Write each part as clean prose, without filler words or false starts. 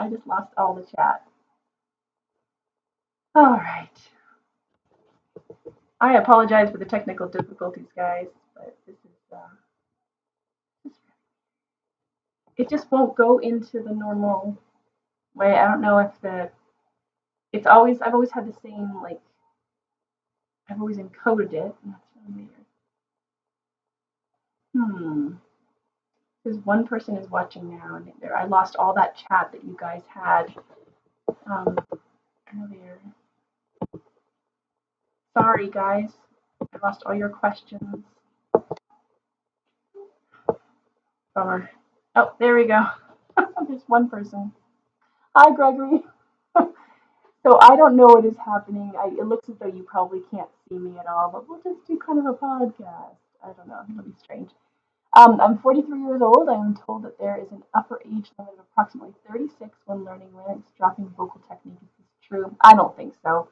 I just lost all the chat. All right. I apologize for the technical difficulties, guys, but this is it just won't go into the normal way. I don't know if it's always I've always had the same like I've always encoded it. And that's really weird. Because one person is watching now, and I lost all that chat that you guys had earlier. Sorry, guys. I lost all your questions. Bummer. Oh, there we go. There's one person. Hi, Gregory. So I don't know what is happening. It looks as though you probably can't see me at all, but we'll just do kind of a podcast. I don't know. It'll be strange. I'm 43 years old. I am told that there is an upper age limit of approximately 36 when learning larynx dropping vocal technique. Is this true? I don't think so.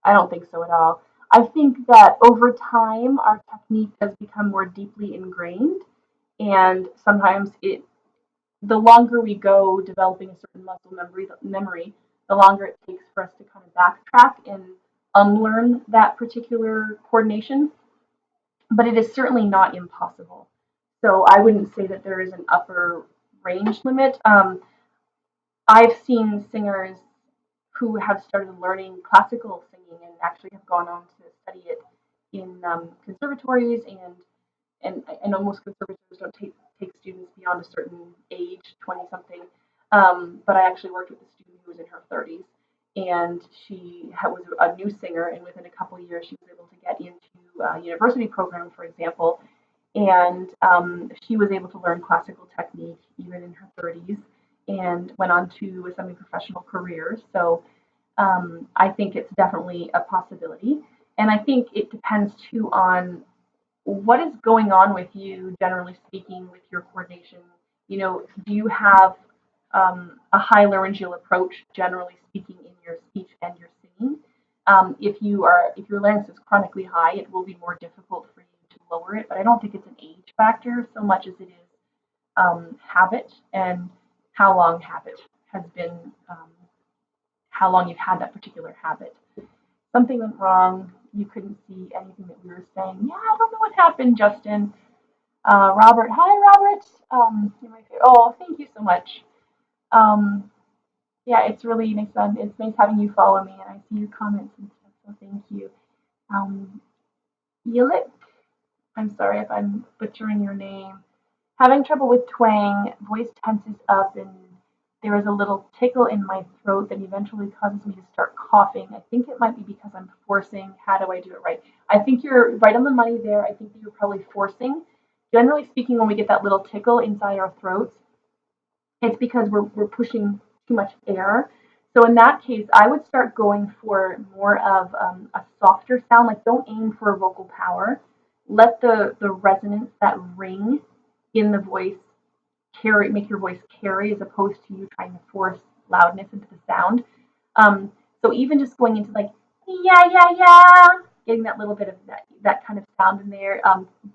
I don't think so at all. I think that over time, our technique does become more deeply ingrained, and sometimes the longer we go developing a certain muscle memory, the longer it takes for us to kind of backtrack and unlearn that particular coordination. But it is certainly not impossible. So I wouldn't say that there is an upper range limit. I've seen singers who have started learning classical singing and actually have gone on to study it in conservatories, and I know most conservatories don't take students beyond a certain age, 20 something. But I actually worked with a student who was in her 30s, and she was a new singer, and within a couple of years, she was able to get into a university program, for example, and she was able to learn classical technique even in her 30s, and went on to a semi-professional career. So I think it's definitely a possibility, and I think it depends too on what is going on with you, generally speaking, with your coordination. Do you have a high laryngeal approach, generally speaking, in your speech and your singing? If your larynx is chronically high, it will be more difficult for you to lower it. But I don't think it's an age factor so much as it is habit, and how long habit has been, how long you've had that particular habit. Something went wrong. You couldn't see anything that we were saying. Yeah, I don't know what happened, Justin. Robert, hi, Robert. Oh, thank you so much. Um, yeah, it's really nice. It's nice having you follow me, and I see your comments and stuff. So thank you. Um, Yilik, I'm sorry if I'm butchering your name. Having trouble with twang, voice tenses up, and there is a little tickle in my throat that eventually causes me to start coughing. I think it might be because I'm forcing. How do I do it right? I think you're right on the money there. I think that you're probably forcing. Generally speaking, when we get that little tickle inside our throats, it's because we're pushing too much air. So in that case, I would start going for more of a softer sound. Like, don't aim for a vocal power. Let the resonance, that ring in the voice, make your voice carry, as opposed to you trying to force loudness into the sound. So even just going into like yeah yeah yeah, getting that little bit of that kind of sound in there,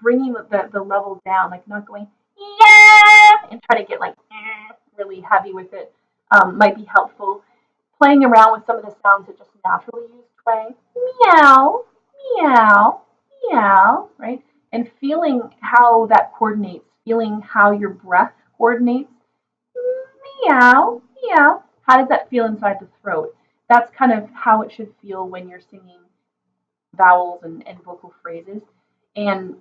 bringing the level down, like not going yeah and try to get like really heavy with it, might be helpful. Playing around with some of the sounds that just naturally use twang, meow meow meow, right? And feeling how that coordinates, feeling how your breath coordinates. Meow, meow. How does that feel inside the throat? That's kind of how it should feel when you're singing vowels and vocal phrases. And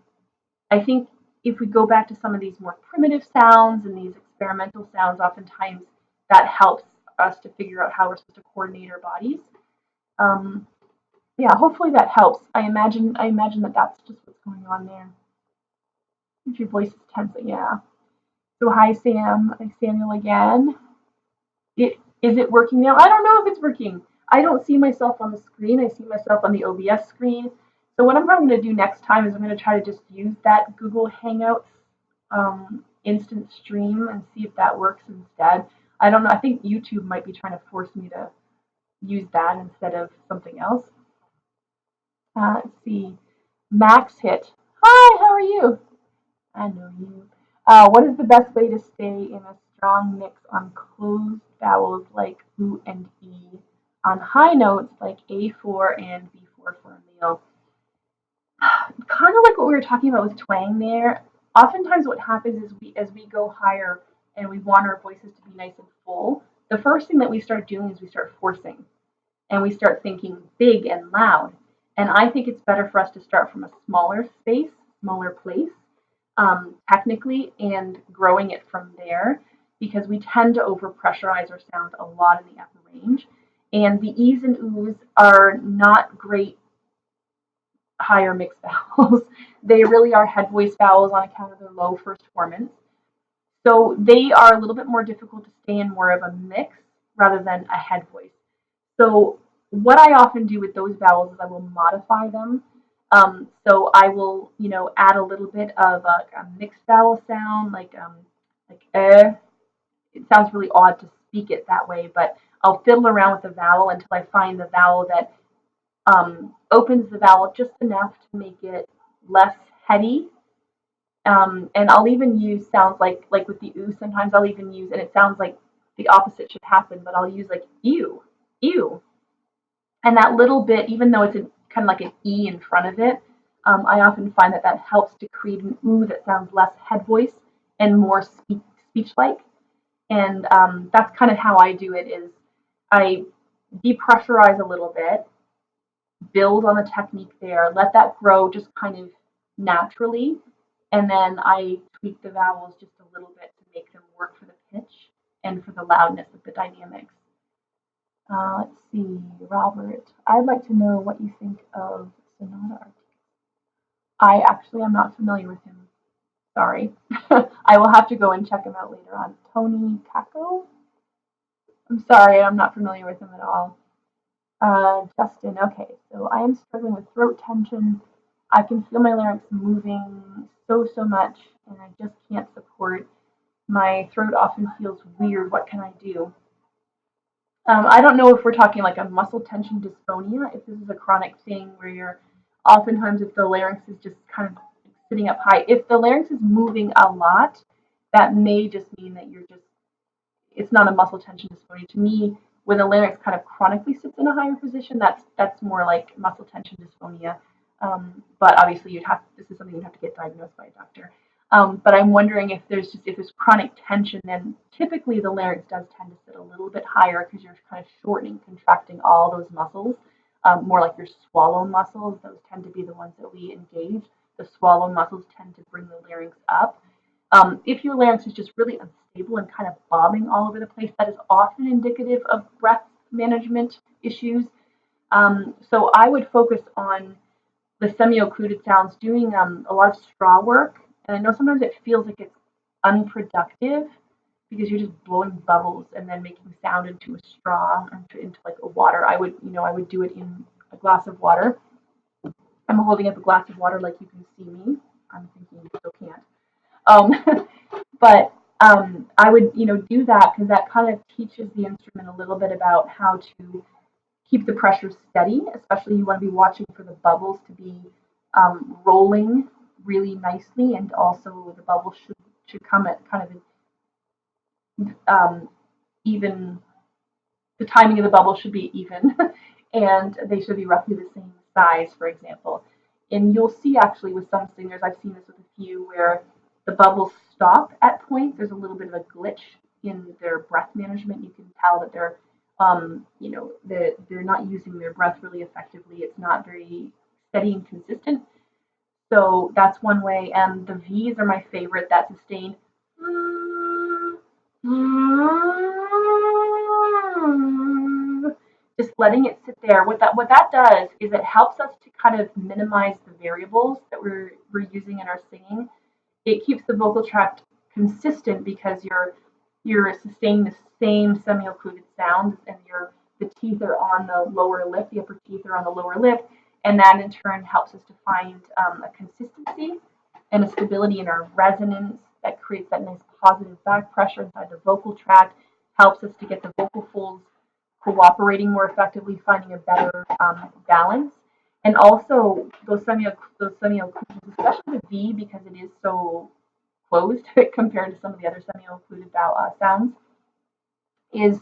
I think if we go back to some of these more primitive sounds and these experimental sounds, oftentimes that helps us to figure out how we're supposed to coordinate our bodies. Um, yeah, hopefully that helps. I imagine that that's just what's going on there. If your voice is tense, yeah. So hi Sam, Samuel again. Is it working now? I don't know if it's working. I don't see myself on the screen. I see myself on the OBS screen. So what I'm probably going to do next time is I'm going to try to just use that Google Hangouts instant stream and see if that works instead. I don't know. I think YouTube might be trying to force me to use that instead of something else. Let's see. Max hit. Hi, how are you? I know you. What is the best way to stay in a strong mix on closed vowels like oo and e on high notes like A4 and B4 for Emil. Kind of like what we were talking about with twang there. Oftentimes what happens is as we go higher and we want our voices to be nice and full, the first thing that we start doing is we start forcing and we start thinking big and loud. And I think it's better for us to start from a smaller space, smaller place, technically, and growing it from there because we tend to overpressurize our sound a lot in the upper range. And the E's and Oo's are not great higher mixed vowels. They really are head voice vowels on account of their low first formants. So they are a little bit more difficult to stay in more of a mix rather than a head voice. So what I often do with those vowels is I will modify them. So I will, add a little bit of a mixed vowel sound, like It sounds really odd to speak it that way, but I'll fiddle around with the vowel until I find the vowel that opens the vowel just enough to make it less heady. And I'll even use sounds like with the oo. Sometimes I'll even use, and it sounds like the opposite should happen, but I'll use like ew, ew, and that little bit, even though it's kind of like an e in front of it, I often find that helps to create an oo that sounds less head voice and more speech like. And that's kind of how I do it. Is I depressurize a little bit, build on the technique there, let that grow just kind of naturally, and then I tweak the vowels just a little bit to make them work for the pitch and for the loudness of the dynamics. Let's see, Robert. I'd like to know what you think of Sonata. I actually am not familiar with him. Sorry. I will have to go and check him out later on. Tony Kako? I'm sorry, I'm not familiar with him at all. Justin, okay, so I am struggling with throat tension. I can feel my larynx moving so much, and I just can't support. My throat often feels weird. What can I do? I don't know if we're talking like a muscle tension dysphonia, if this is a chronic thing where you're oftentimes if the larynx is just kind of sitting up high. If the larynx is moving a lot, that may just mean that it's not a muscle tension dysphonia. To me, when the larynx kind of chronically sits in a higher position, that's more like muscle tension dysphonia. But obviously, this is something you'd have to get diagnosed by a doctor. But I'm wondering if there's chronic tension, then typically the larynx does tend to sit a little bit higher because you're kind of shortening, contracting all those muscles. More like your swallow muscles; those tend to be the ones that we engage. The swallow muscles tend to bring the larynx up. If your larynx is just really unstable and kind of bobbing all over the place, that is often indicative of breath management issues. So I would focus on the semi-occluded sounds, doing a lot of straw work. And I know sometimes it feels like it's unproductive because you're just blowing bubbles and then making sound into a straw or into like a water. I would do it in a glass of water. I'm holding up a glass of water like you can see me. I'm thinking you still can't. But I would, do that because that kind of teaches the instrument a little bit about how to keep the pressure steady. Especially you want to be watching for the bubbles to be rolling really nicely, and also the bubbles should come at kind of even. The timing of the bubbles should be even, and they should be roughly the same size, for example. And you'll see actually with some singers, I've seen this with a few, where the bubbles stop at points. There's a little bit of a glitch in their breath management. You can tell that they're not using their breath really effectively. It's not very steady and consistent. So that's one way. And the V's are my favorite. That sustained. Just letting it sit there. What that does is it helps us to kind of minimize the variables that we're using in our singing. It keeps the vocal tract consistent because you're sustaining the same semi-occluded sounds, and the teeth are on the lower lip, the upper teeth are on the lower lip, and that in turn helps us to find a consistency and a stability in our resonance that creates that nice positive back pressure inside the vocal tract, helps us to get the vocal folds cooperating more effectively, finding a better balance. And also those semi-occlusions, especially the V, because it is so closed compared to some of the other semi-occluded sounds, is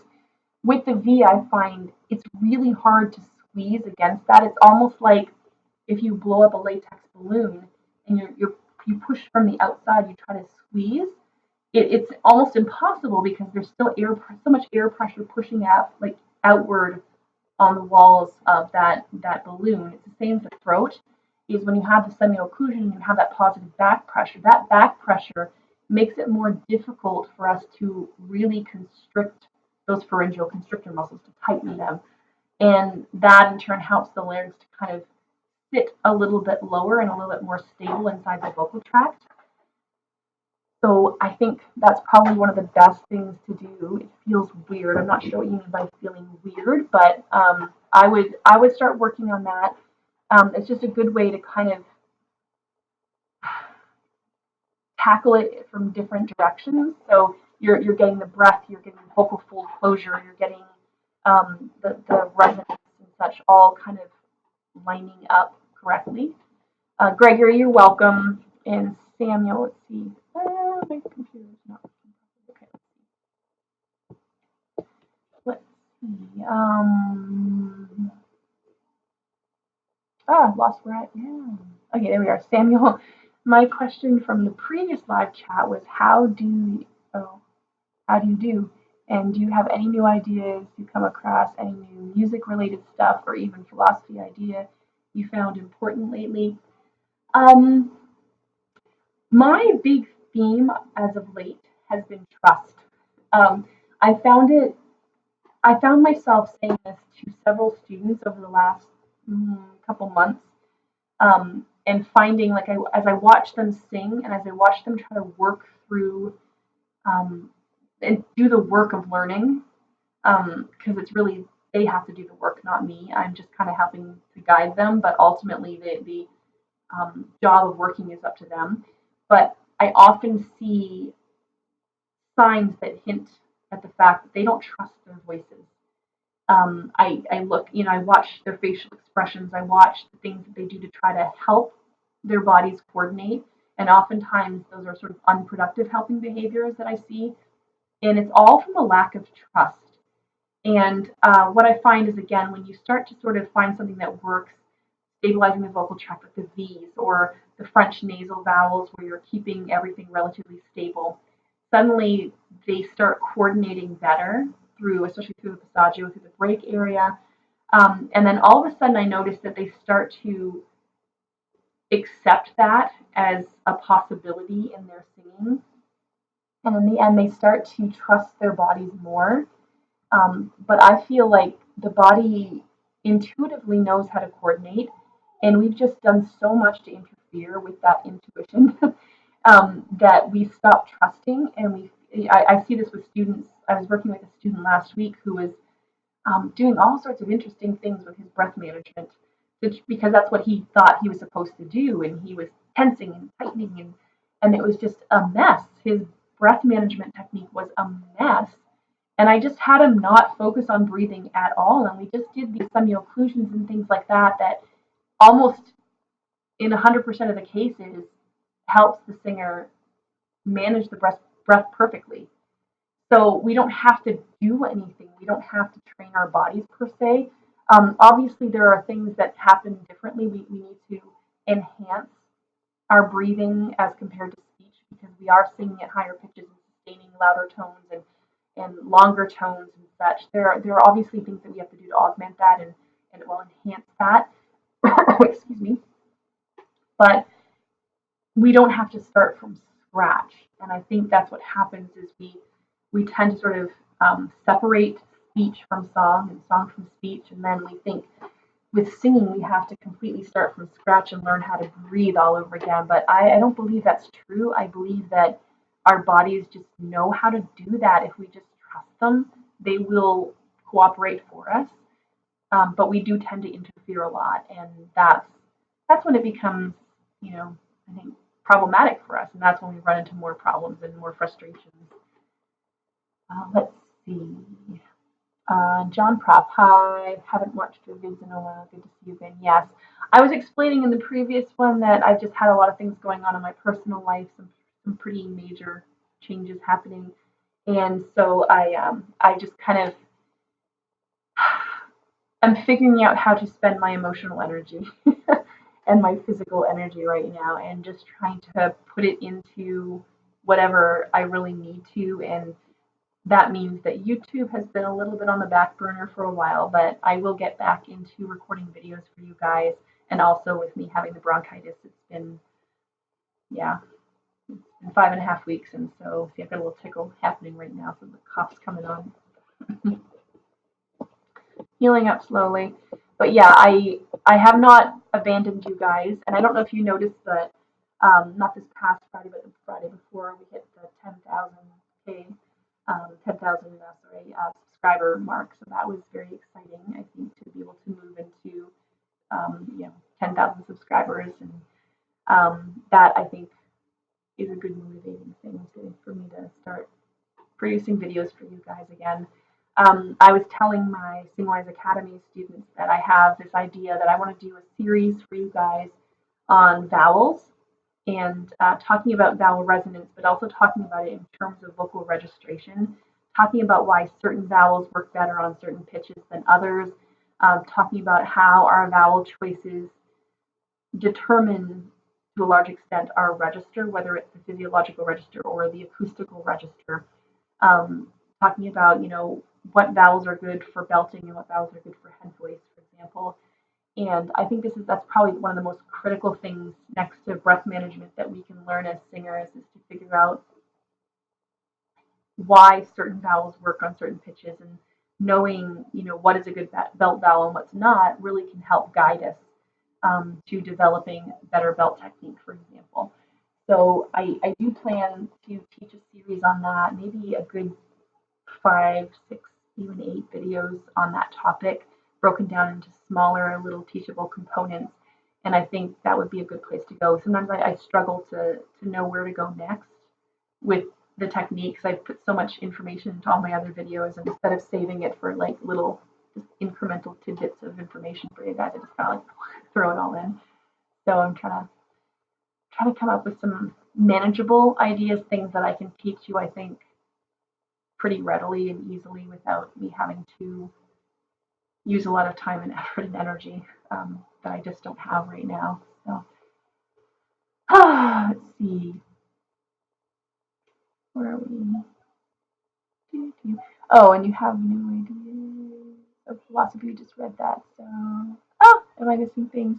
With the V, I find it's really hard to squeeze against that. It's almost like if you blow up a latex balloon and you push from the outside, you try to squeeze. It's almost impossible because there's still so much air pressure pushing out like outward on the walls of that balloon. It's the same as the throat. Is when you have the semi-occlusion, you have that positive back pressure. That back pressure makes it more difficult for us to really constrict those pharyngeal constrictor muscles, to tighten them, and that in turn helps the larynx to kind of sit a little bit lower and a little bit more stable inside the vocal tract. So I think that's probably one of the best things to do. It feels weird. I'm not sure what you mean by feeling weird, but I would start working on that. It's just a good way to kind of tackle it from different directions. So you're getting the breath, you're getting vocal fold closure, you're getting the resonance and such all kind of lining up correctly. Gregory, you're welcome. And Samuel, let's see. My computer's not okay. Let's see. Lost where I am. Okay, there we are. Samuel, my question from the previous live chat was how do you do? And do you have any new ideas you come across, any new music related stuff or even philosophy idea you found important lately? Um, my big theme as of late has been trust. Um, I found it. I found myself saying this to several students over the last couple months, and finding like as I watch them sing and as I watch them try to work through um, and do the work of learning, because it's really they have to do the work, not me. I'm just kind of helping to guide them, but ultimately the job of working is up to them. But I often see signs that hint at the fact that they don't trust their voices. I look, I watch their facial expressions. I watch the things that they do to try to help their bodies coordinate. And oftentimes those are sort of unproductive helping behaviors that I see. And it's all from a lack of trust. And what I find is, again, when you start to sort of find something that works, stabilizing the vocal tract with the V's or the French nasal vowels where you're keeping everything relatively stable, suddenly they start coordinating better through, especially through the passaggio, through the break area. And then all of a sudden I notice that they start to accept that as a possibility in their singing. And in the end, they start to trust their bodies more. But I feel like the body intuitively knows how to coordinate, and we've just done so much to interfere with that intuition that we stop trusting. And I see this with students. I was working with a student last week who was doing all sorts of interesting things with his breath management, because that's what he thought he was supposed to do, and he was tensing and tightening, and it was just a mess. His breath management technique was a mess, and I just had him not focus on breathing at all. And we just did these semi-occlusions and things like that that almost in 100% of the cases helps the singer manage the breath perfectly. So we don't have to do anything. We don't have to train our bodies per se. Obviously, there are things that happen differently. We need to enhance our breathing as compared to speech because we are singing at higher pitches and sustaining louder tones and longer tones and such. There are obviously things that we have to do to augment that and it will enhance that. Excuse me. But we don't have to start from scratch. And I think that's what happens is we tend to sort of separate speech from song and song from speech, and then we think with singing we have to completely start from scratch and learn how to breathe all over again. But I don't believe that's true. I believe that our bodies just know how to do that. If we just trust them, they will cooperate for us. But we do tend to interfere a lot, and that's when it becomes, I think problematic for us, and that's when we run into more problems and more frustrations. Let's see. John Prop, hi. Haven't watched your vids in a while. Good to see you again. Yes, I was explaining in the previous one that I've just had a lot of things going on in my personal life, some pretty major changes happening, and so I just kind of I'm figuring out how to spend my emotional energy and my physical energy right now, and just trying to put it into whatever I really need to. And that means that YouTube has been a little bit on the back burner for a while, but I will get back into recording videos for you guys. And also with me having the bronchitis, it's been, yeah, it's been 5.5 weeks. And so, see, I've got a little tickle happening right now, so the cough's coming on. Healing up slowly. But yeah, I have not abandoned you guys, and I don't know if you noticed that not this past Friday, but the Friday before we hit the 10,000 subscriber mark. So that was very exciting. I think to be able to move into 10,000 subscribers, and that I think is a good motivating thing for me to start producing videos for you guys again. I was telling my Singwise Academy students that I have this idea that I want to do a series for you guys on vowels and talking about vowel resonance, but also talking about it in terms of vocal registration, talking about why certain vowels work better on certain pitches than others, talking about how our vowel choices determine to a large extent our register, whether it's the physiological register or the acoustical register. Talking about, what vowels are good for belting and what vowels are good for head voice, for example. And I think that's probably one of the most critical things next to breath management that we can learn as singers, is to figure out why certain vowels work on certain pitches, and knowing, what is a good belt vowel and what's not really can help guide us to developing better belt technique, for example. So I do plan to teach a series on that, maybe a good 5, 6, even 8 videos on that topic, broken down into smaller, little teachable components. And I think that would be a good place to go. Sometimes I struggle to know where to go next with the techniques. I put so much information into all my other videos, and instead of saving it for like little just incremental tidbits of information for you guys, I just kind of like throw it all in. So I'm trying to come up with some manageable ideas, things that I can teach you, I think, pretty readily and easily without me having to use a lot of time and effort and energy that I just don't have right now. So, let's see. Where are we? Oh, and you have no idea. Lots of you just read that. So, am I missing things?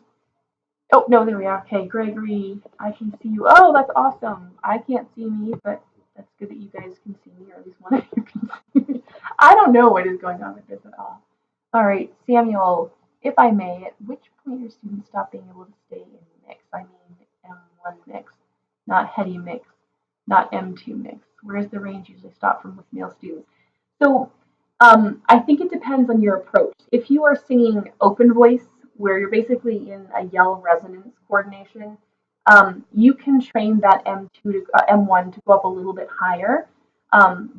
Oh, no, there we are. Okay, Gregory, I can see you. Oh, that's awesome. I can't see me, but that's good that you guys can see me, or at least one of you can see me. I don't know what is going on with this at all. All right, Samuel, if I may, at which point your students stop being able to stay in mix? I mean, M1 mix, not heady mix, not M2 mix. Where's the range usually stop from with male students? So I think it depends on your approach. If you are singing open voice, where you're basically in a yell resonance coordination, you can train that M2 to M1 to go up a little bit higher,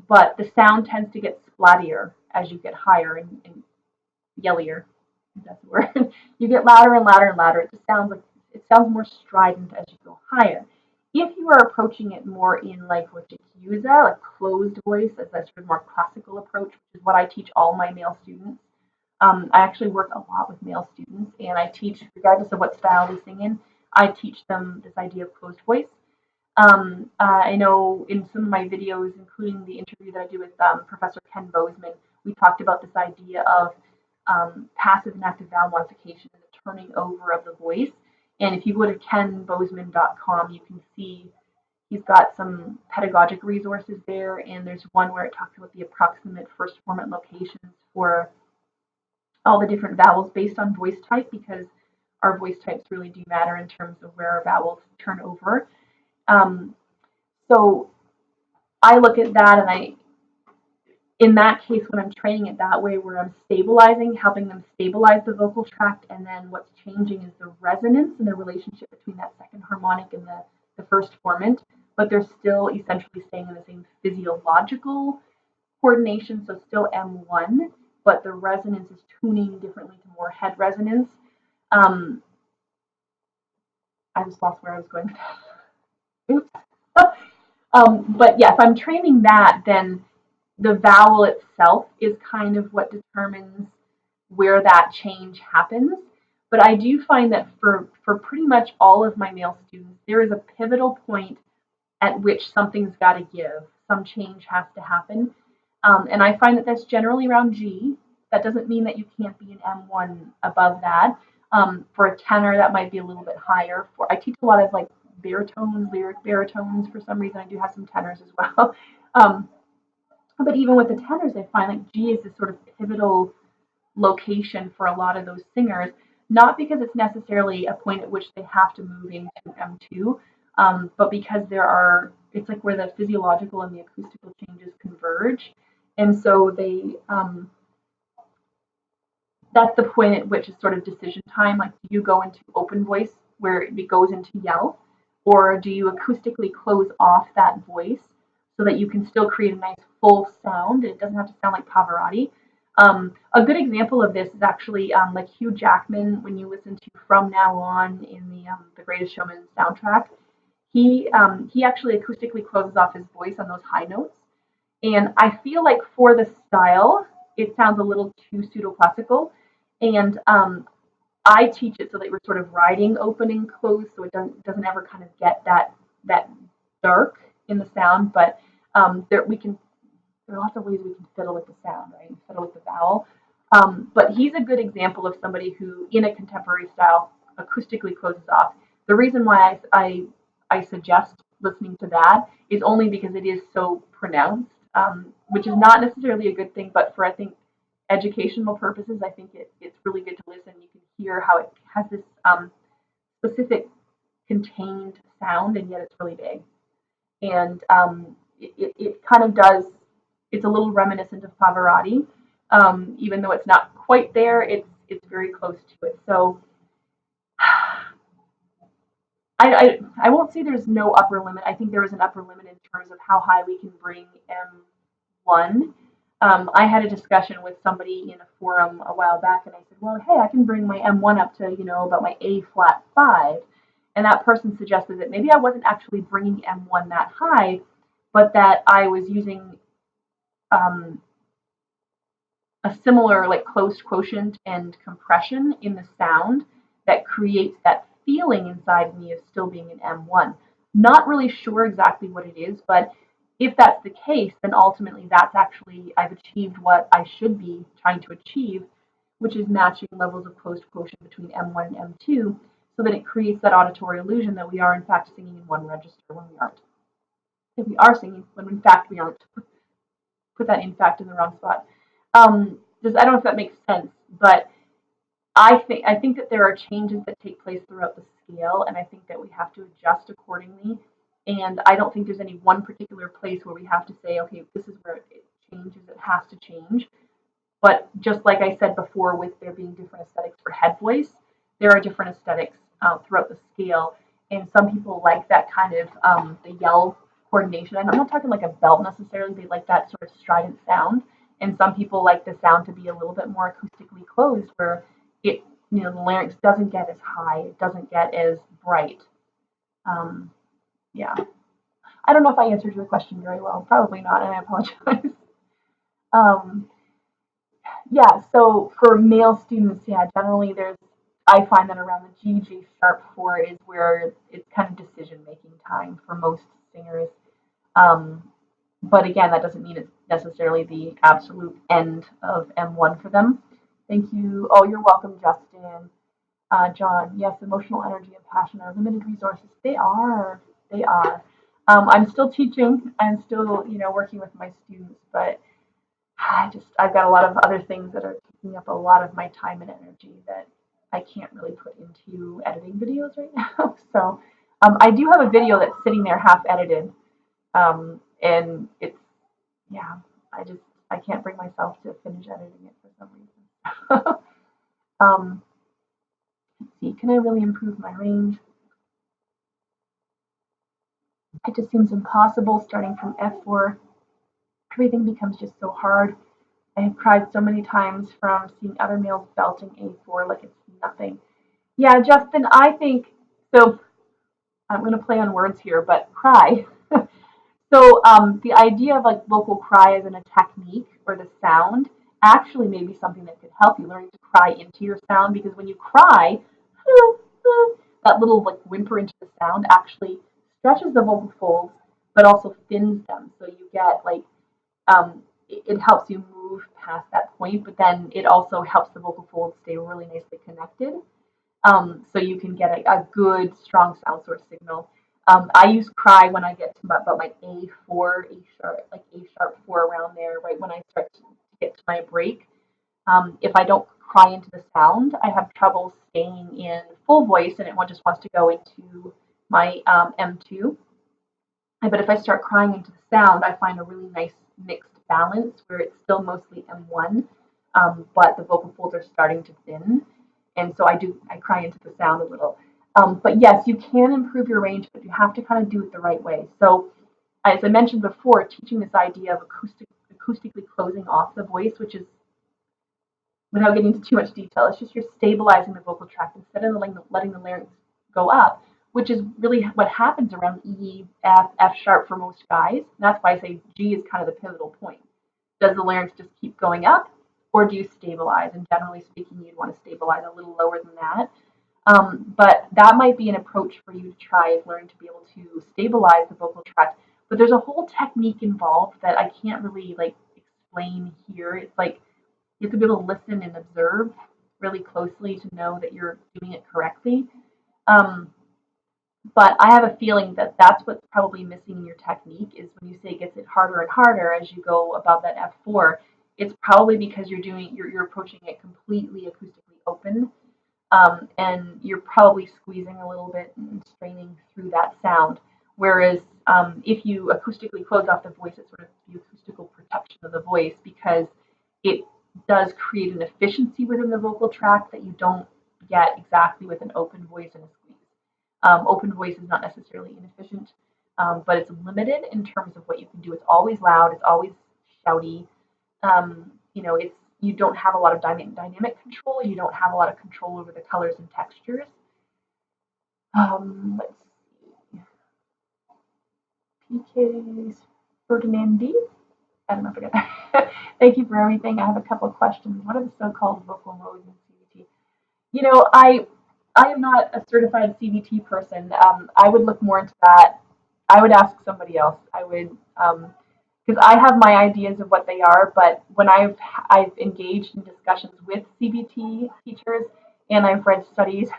but the sound tends to get splattier as you get higher and yellier. That's the word. You get louder and louder and louder. It sounds more strident as you go higher. If you are approaching it more in like Wichikusa, like closed voice, as that sort of more classical approach, which is what I teach all my male students. I actually work a lot with male students, and I teach, regardless of what style they sing in, I teach them this idea of closed voice. I know in some of my videos, including the interview that I do with Professor Ken Bozeman, we talked about this idea of passive and active vowel modification and the turning over of the voice. And if you go to kenbozeman.com, you can see he's got some pedagogic resources there, and there's one where it talks about the approximate first formant locations for all the different vowels based on voice type, because our voice types really do matter in terms of where our vowels turn over. So I look at that, and in that case, when I'm training it that way, where I'm stabilizing, helping them stabilize the vocal tract, and then what's changing is the resonance and the relationship between that second harmonic and the first formant, but they're still essentially staying in the same physiological coordination, so still M1, but the resonance is tuning differently to more head resonance. I just lost where I was going with that. Oops. But yeah, if I'm training that, then the vowel itself is kind of what determines where that change happens. But I do find that for pretty much all of my male students, there is a pivotal point at which something's got to give, some change has to happen. And I find that that's generally around G. That doesn't mean that you can't be an M1 above that. For a tenor, that might be a little bit higher. For I teach a lot of like baritones, lyric baritones. For some reason, I do have some tenors as well. Um, but even with the tenors, I find like G is this sort of pivotal location for a lot of those singers, not because it's necessarily a point at which they have to move into M2, but because it's like where the physiological and the acoustical changes converge. And so that's the point at which it's sort of decision time. Like, do you go into open voice where it goes into yell, or do you acoustically close off that voice so that you can still create a nice full sound? It doesn't have to sound like Pavarotti. A good example of this is actually like Hugh Jackman when you listen to "From Now On" in the Greatest Showman soundtrack. He actually acoustically closes off his voice on those high notes, and I feel like for the style, it sounds a little too pseudo-classical. And I teach it so that we're sort of riding open and close, so it doesn't ever kind of get that dark in the sound. But there are lots of ways we can fiddle with the sound, right? Fiddle with the vowel. But he's a good example of somebody who, in a contemporary style, acoustically closes off. The reason why I suggest listening to that is only because it is so pronounced, which is not necessarily a good thing, but for, I think, educational purposes, I think it's really good to listen. You can hear how it has this specific contained sound, and yet it's really big. And it kind of does, it's a little reminiscent of Pavarotti. Even though it's not quite there, it's very close to it. So I won't say there's no upper limit. I think there is an upper limit in terms of how high we can bring M1. I had a discussion with somebody in a forum a while back, and I said, well, hey, I can bring my M1 up to, about my A flat 5. And that person suggested that maybe I wasn't actually bringing M1 that high, but that I was using um, a similar like closed quotient and compression in the sound that creates that feeling inside me of still being an M1. Not really sure exactly what it is, but if that's the case, then ultimately that's actually, I've achieved what I should be trying to achieve, which is matching levels of closed quotient between M1 and M2, so that it creates that auditory illusion that we are in fact singing in one register when we aren't. If we are singing when in fact we aren't. Put that in fact in the wrong spot. I don't know if that makes sense, but I think that there are changes that take place throughout the scale, and I think that we have to adjust accordingly. And I don't think there's any one particular place where we have to say, okay, this is where it changes. It has to change. But just like I said before, with there being different aesthetics for head voice, there are different aesthetics throughout the scale. And some people like that kind of the yell coordination. And I'm not talking like a belt necessarily. They like that sort of strident sound. And some people like the sound to be a little bit more acoustically closed, where it, the larynx doesn't get as high, it doesn't get as bright. Yeah, I don't know if I answered your question very well. Probably not, and I apologize. um, yeah, so for male students, yeah, generally I find that around the GG sharp 4 is where it's kind of decision making time for most singers. Um, but again, that doesn't mean it's necessarily the absolute end of M1 for them. Thank you. Oh, you're welcome, Justin. John, yes, emotional energy and passion are limited resources. They are. They are. I'm still teaching. I'm still, working with my students, but I've got a lot of other things that are taking up a lot of my time and energy that I can't really put into editing videos right now. So I do have a video that's sitting there half edited, and it's, yeah, I can't bring myself to finish editing it for some reason. um, let's see, can I really improve my range? It just seems impossible starting from F4. Everything becomes just so hard. I have cried so many times from seeing other males belting A4 like it's nothing. Yeah, Justin, I think so. I'm going to play on words here, but cry. So the idea of like vocal cry as in a technique or the sound actually maybe something that could help you learning to cry into your sound, because when you cry, that little like whimper into the sound actually stretches the vocal folds, but also thins them. So you get like it helps you move past that point, but then it also helps the vocal folds stay really nicely connected. So you can get a good, strong sound source signal. I use cry when I get to about my A4, A sharp, like A sharp 4 around there, right when I start to get to my break. If I don't cry into the sound, I have trouble staying in full voice, and it just wants to go into my M2. But if I start crying into the sound, I find a really nice mixed balance where it's still mostly M1, but the vocal folds are starting to thin, and so I cry into the sound a little. But yes, you can improve your range, but you have to kind of do it the right way. So as I mentioned before, teaching this idea of acoustically closing off the voice, which is, without getting into too much detail, it's just you're stabilizing the vocal tract instead of letting the larynx go up, which is really what happens around E, F, F sharp for most guys. And that's why I say G is kind of the pivotal point. Does the larynx just keep going up, or do you stabilize? And generally speaking, you'd want to stabilize a little lower than that. But that might be an approach for you to try, is learn to be able to stabilize the vocal tract. But there's a whole technique involved that I can't really like explain here. It's like you have to be able to listen and observe really closely to know that you're doing it correctly. Um, but I have a feeling that that's what's probably missing in your technique, is when you say it gets it harder and harder as you go above that F4, it's probably because you're approaching it completely acoustically open, and you're probably squeezing a little bit and straining through that sound. Whereas if you acoustically close off the voice, it's sort of the acoustical protection of the voice, because it does create an efficiency within the vocal tract that you don't get exactly with an open voice and a squeeze. Open voice is not necessarily inefficient, but it's limited in terms of what you can do. It's always loud, it's always shouty. It's you don't have a lot of dynamic control. You don't have a lot of control over the colors and textures. Let's see. PK's Ferdinandi. I don't know if I got that. Thank you for everything. I have a couple of questions. What are the so-called vocal modes in CBT? I am not a certified CBT person. I would look more into that. I would ask somebody else. I would, because I have my ideas of what they are, but when I've engaged in discussions with CBT teachers and I've read studies,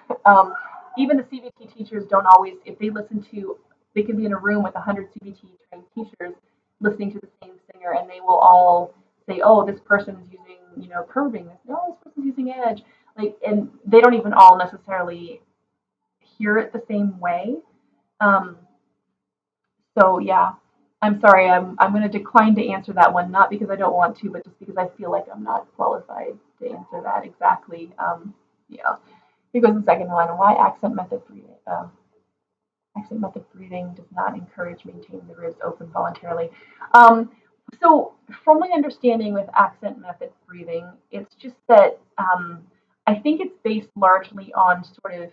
even the CBT teachers don't always, if they listen to, they could be in a room with 100 CBT trained teachers listening to the same singer, and they will all say, "Oh, this person's using, curving. No, this person's using edge." Like, and they don't even all necessarily hear it the same way. Um, so yeah, I'm sorry. I'm going to decline to answer that one, not because I don't want to, but just because I feel like I'm not qualified to answer that exactly. Yeah. Here goes the second one. Why accent method breathing does not encourage maintaining the ribs open voluntarily. Um, so from my understanding with accent method breathing, it's just that I think it's based largely on sort of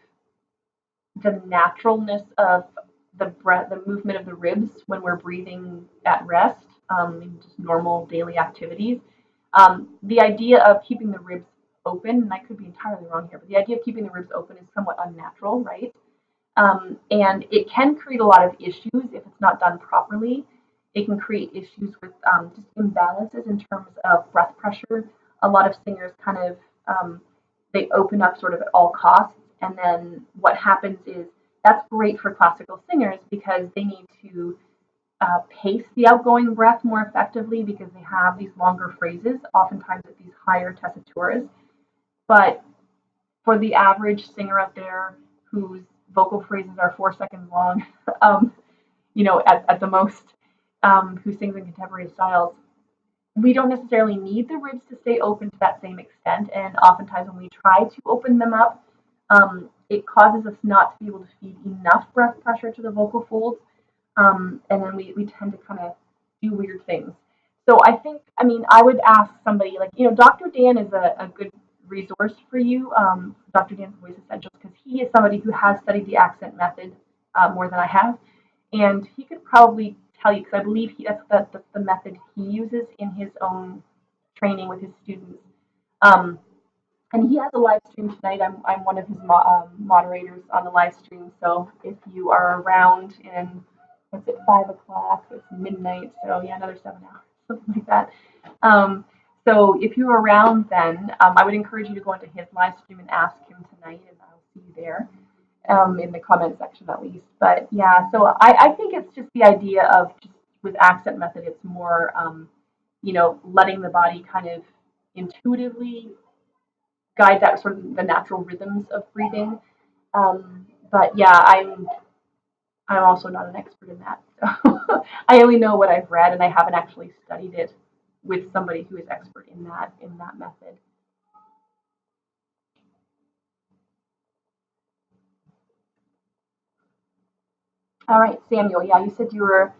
the naturalness of the breath, the movement of the ribs when we're breathing at rest, in just normal daily activities. The idea of keeping the ribs open, and I could be entirely wrong here, but the idea of keeping the ribs open is somewhat unnatural, right? And it can create a lot of issues if it's not done properly. It can create issues with just imbalances in terms of breath pressure. A lot of singers kind of they open up sort of at all costs, and then what happens is that's great for classical singers because they need to pace the outgoing breath more effectively because they have these longer phrases, oftentimes at these higher tessituras. But for the average singer out there whose vocal phrases are 4 seconds long, um, at the most, who sings in contemporary styles, we don't necessarily need the ribs to stay open to that same extent. And oftentimes, when we try to open them up, it causes us not to be able to feed enough breath pressure to the vocal folds. And then we tend to kind of do weird things. So I mean, I would ask somebody like, Dr. Dan is a good resource for you, Dr. Dan's Voice Essentials, because he is somebody who has studied the accent method more than I have. And he could probably tell you, because I believe that's the method he uses in his own training with his students. Um, and he has a live stream tonight. I'm one of his moderators on the live stream. So if you are around, and it's at 5 o'clock, it's midnight. So yeah, another 7 hours, something like that. Um, so if you're around, then I would encourage you to go into his live stream and ask him tonight, and I'll see you there in the comment section at least. But yeah, so I think it's just the idea of just with accent method, it's more letting the body kind of intuitively guide that sort of the natural rhythms of breathing. But yeah, I'm also not an expert in that. So I only know what I've read, and I haven't actually studied it with somebody who is expert in that method. All right, Samuel. Yeah, you said you were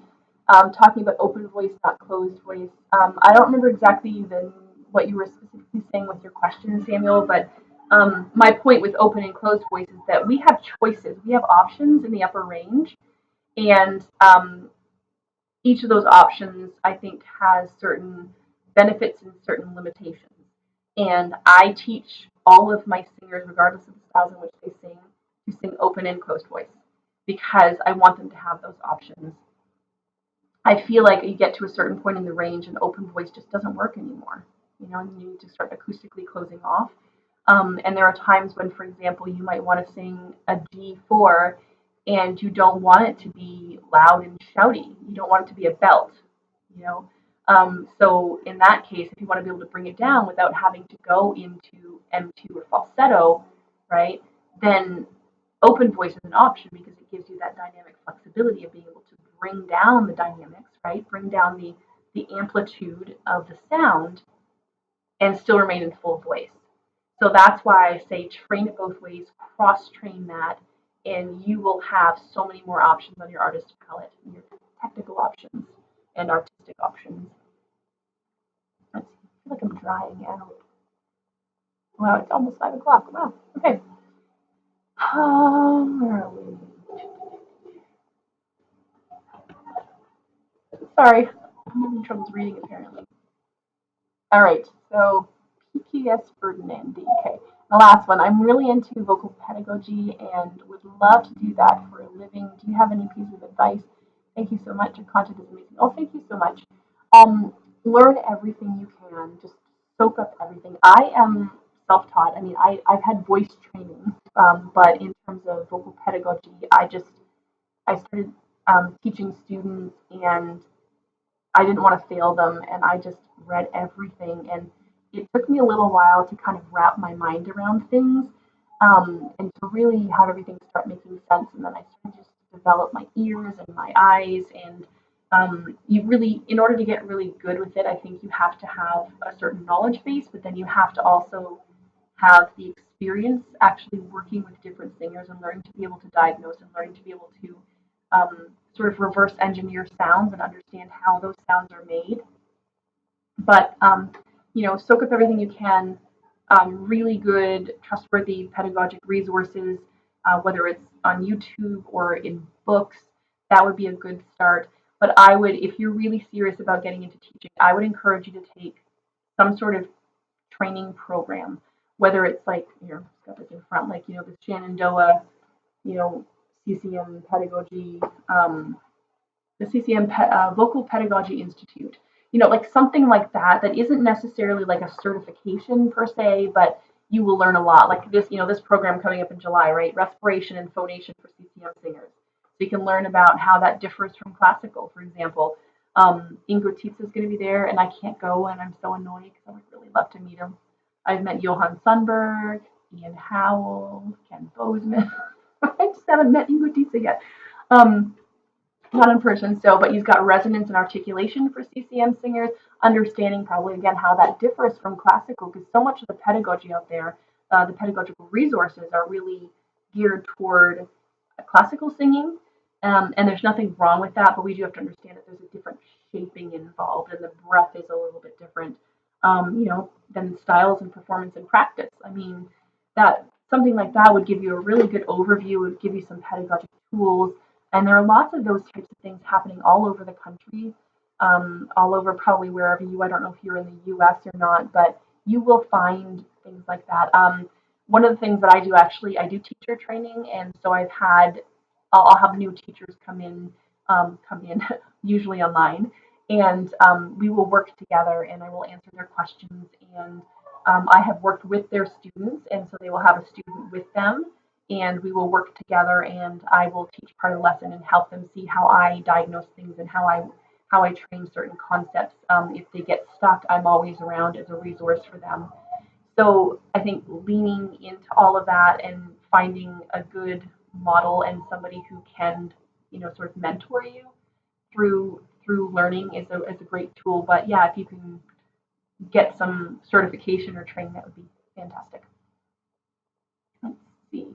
talking about open voice, not closed voice. I don't remember exactly what you were specifically saying with your question, Samuel, but my point with open and closed voice is that we have choices, we have options in the upper range, and each of those options, I think, has certain benefits and certain limitations. And I teach all of my singers, regardless of the styles in which they sing, to sing open and closed voice because I want them to have those options. I feel like you get to a certain point in the range and open voice just doesn't work anymore. And you need to start acoustically closing off. And there are times when, for example, you might want to sing a D4 and you don't want it to be loud and shouty. You don't want it to be a belt, you know. So in that case, if you want to be able to bring it down without having to go into M2 or falsetto, right, then open voice is an option because it gives you that dynamic flexibility of being able to bring down the dynamics, right? Bring down the amplitude of the sound and still remain in full voice. So that's why I say train it both ways, cross train that, and you will have so many more options on your artist palette, your technical options and artistic options. I feel like I'm drying out. Wow, it's almost 5 o'clock. Wow. Okay. Where are we? Sorry, I'm having troubles reading apparently. All right, so PQS Ferdinand. Okay, the last one. I'm really into vocal pedagogy and would love to do that for a living. Do you have any pieces of advice? Thank you so much. Your content is amazing. Oh, thank you so much. Um, Learn everything you can. Just soak up everything. I am self-taught. I mean, I've had voice training, but in terms of vocal pedagogy, I started teaching students and I didn't want to fail them, and I just read everything. And it took me a little while to kind of wrap my mind around things, and to really have everything start making sense. And then I started just to develop my ears and my eyes. And you really, in order to get really good with it, I think you have to have a certain knowledge base, but then you have to also have the experience actually working with different singers and learning to be able to diagnose and learning to be able to sort of reverse engineer sounds and understand how those sounds are made. But soak up everything you can. Really good, trustworthy pedagogic resources, whether it's on YouTube or in books. That would be a good start. But I would, if you're really serious about getting into teaching, I would encourage you to take some sort of training program, whether it's like here, I've got this in front, like the Shenandoah, you know, CCM pedagogy, the CCM Vocal Pedagogy Institute, like something like that that isn't necessarily like a certification per se, but you will learn a lot. Like this program coming up in July, right? Respiration and phonation for CCM singers. So you can learn about how that differs from classical, for example. Ingo Tietz is going to be there, and I can't go, and I'm so annoyed because I would really love to meet him. I've met Johann Sundberg, Ian Howell, Ken Bozeman. I just haven't met Ingo Tietz yet. Not in person, but he's got resonance and articulation for CCM singers, understanding probably again how that differs from classical, because so much of the pedagogy out there, the pedagogical resources are really geared toward classical singing, and there's nothing wrong with that, but we do have to understand that there's a different shaping involved, and the breath is a little bit different, than styles and performance and practice. I mean, that something like that would give you a really good overview, would give you some pedagogic tools, and there are lots of those types of things happening all over the country. all over, probably wherever I don't know if you're in the US or not, but you will find things like that. One of the things that I do actually, I do teacher training, and so I'll have new teachers come in, usually online, and we will work together, and I will answer their questions, and I have worked with their students, and so they will have a student with them, and we will work together, and I will teach part of the lesson and help them see how I diagnose things and how I train certain concepts. If they get stuck, I'm always around as a resource for them. So I think leaning into all of that and finding a good model and somebody who can, sort of mentor you through learning is a great tool. But yeah, if you can get some certification or training, that would be fantastic. Let's see.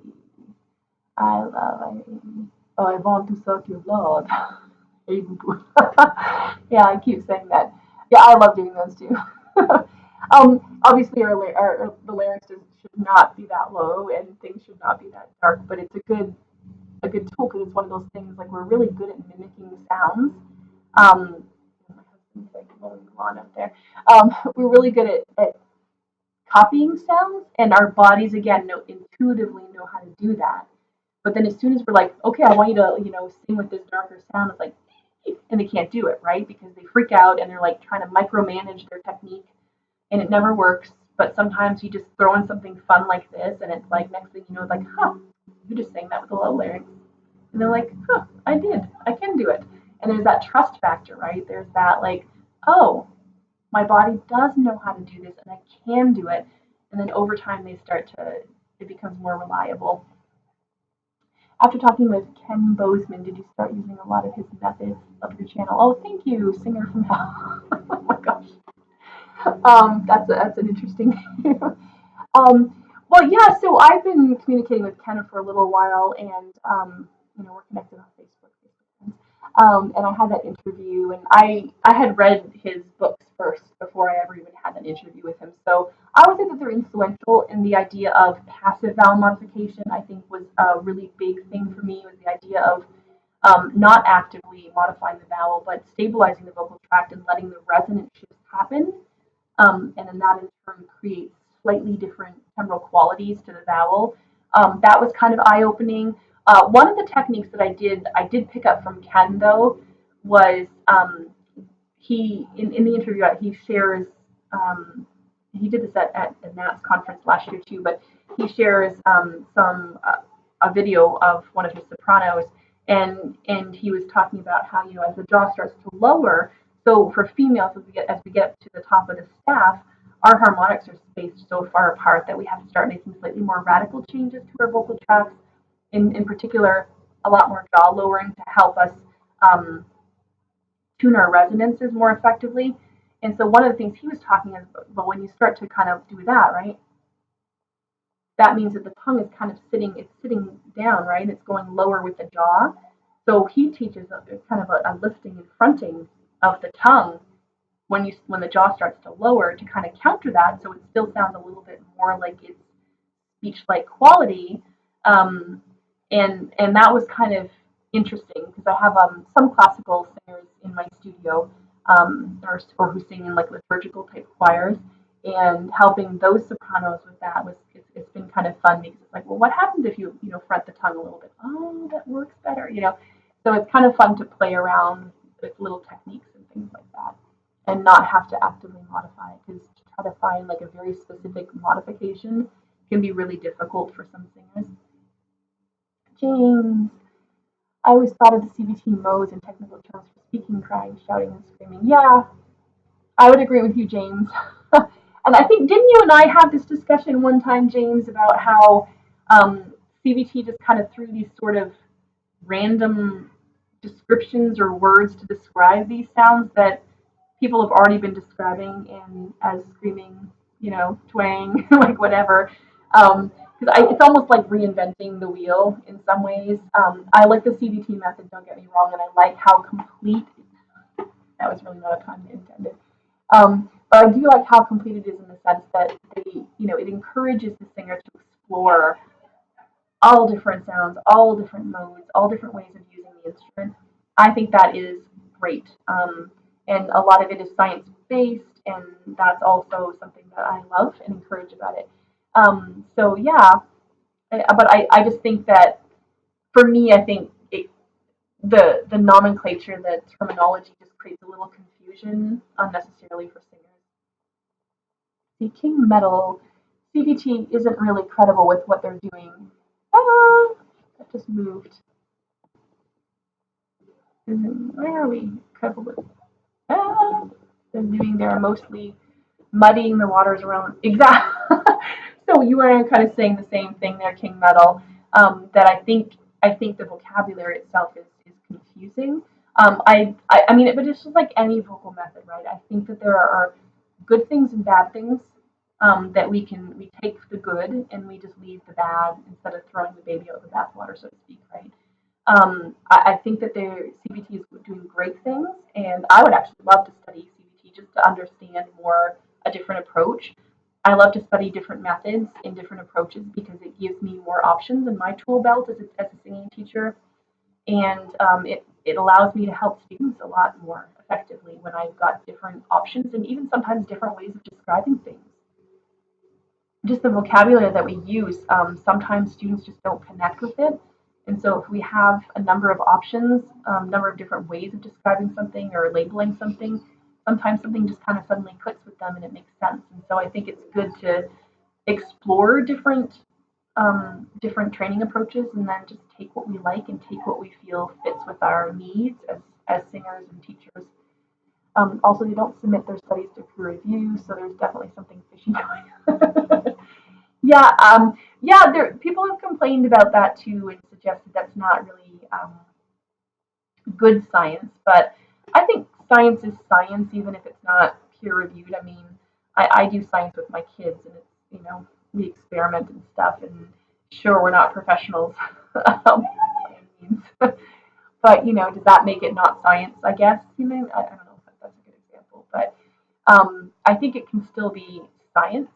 I want to suck your blood. Yeah, I keep saying that. Yeah, I love doing those too. Obviously, the larynx should not be that low, and things should not be that dark. But it's a good tool because it's one of those things like we're really good at mimicking sounds. My husband's like mowing the lawn out there. We're really good at copying sounds, and our bodies again intuitively know how to do that. But then as soon as we're like, okay, I want you to, sing with this darker sound, it's like, and they can't do it, right? Because they freak out and they're like trying to micromanage their technique and it never works. But sometimes you just throw in something fun like this and it's like next thing you know, it's like, huh, you just sang that with a low larynx. And they're like, huh, I did. I can do it. And there's that trust factor, right? There's that like, oh, my body does know how to do this and I can do it. And then over time it becomes more reliable. After talking with Ken Bozeman, did you start using a lot of his methods of your channel? Oh, thank you, Singer from Hell. Oh my gosh. That's an interesting name. Well, yeah. So I've been communicating with Ken for a little while, and we're connected on Facebook. And I had that interview, and I had read his books first before I ever even had that interview with him. So I would say that they're influential in the idea of passive vowel modification. I think was a really big thing for me was the idea of not actively modifying the vowel, but stabilizing the vocal tract and letting the resonant shifts happen. And then that in turn creates slightly different timbral qualities to the vowel. That was kind of eye-opening. One of the techniques that I did pick up from Ken though, was in the interview he shares he did this at the NATS conference last year too, but he shares a video of one of his sopranos, and he was talking about how as the jaw starts to lower, so for females as we get up to the top of the staff, our harmonics are spaced so far apart that we have to start making slightly more radical changes to our vocal tracts. In particular, a lot more jaw lowering to help us um, tune our resonances more effectively. And so one of the things he was talking about when you start to kind of do that, right, that means that the tongue is kind of sitting down, right? It's going lower with the jaw. So he teaches kind of a lifting and fronting of the tongue when the jaw starts to lower to kind of counter that, so it still sounds a little bit more like its speech-like quality. Um, and that was kind of interesting because I have some classical singers in my studio, or who sing in like liturgical type choirs, and helping those sopranos with that it's been kind of fun because it's like, well, what happens if you front the tongue a little bit? Oh, that works better. So it's kind of fun to play around with little techniques and things like that, and not have to actively modify it because to try to find like a very specific modification can be really difficult for some singers. James, I always thought of the CBT modes and technical terms for speaking, crying, shouting, and screaming. Yeah, I would agree with you, James. And I think, didn't you and I have this discussion one time, James, about how CBT just kind of threw these sort of random descriptions or words to describe these sounds that people have already been describing as screaming, twang, like whatever. Because it's almost like reinventing the wheel in some ways. I like the CBT method, don't get me wrong, and I like how complete. That was really not a pun intended. But I do like how complete it is in the sense that it encourages the singer to explore all different sounds, all different modes, all different ways of using the instrument. I think that is great. and a lot of it is science-based, and that's also something that I love and encourage about it. So yeah, but I just think that for me, I think the nomenclature, the terminology just creates a little confusion unnecessarily for singers. Seeking metal, CBT isn't really credible with what they're doing. Ah, that just moved. Where are we? Credible with they're doing. They're mostly muddying the waters around. Exactly. So you were kind of saying the same thing there, King Metal. That I think the vocabulary itself is confusing. I mean, but it's just like any vocal method, right? I think that there are good things and bad things. That we take the good and we just leave the bad instead of throwing the baby out with the bathwater, so to speak, right? I think that their CBT is doing great things, and I would actually love to study CBT just to understand more a different approach. I love to study different methods and different approaches because it gives me more options in my tool belt as a singing teacher, and it allows me to help students a lot more effectively when I've got different options and even sometimes different ways of describing things. Just the vocabulary that we use, sometimes students just don't connect with it. And so if we have a number of options, number of different ways of describing something or labeling something, sometimes something just kind of suddenly clicks with them and it makes sense. And so I think it's good to explore different training approaches and then just take what we like and take what we feel fits with our needs as singers and teachers. Also, they don't submit their studies to peer review, so there's definitely something fishy going on. Yeah, yeah. There, people have complained about that too and suggested that's not really good science. But I think science is science, even if it's not peer reviewed. I mean, I do science with my kids, and it's we experiment and stuff. And sure, we're not professionals, by any means. But does that make it not science? I guess I don't know if that's a good example, but I think it can still be science,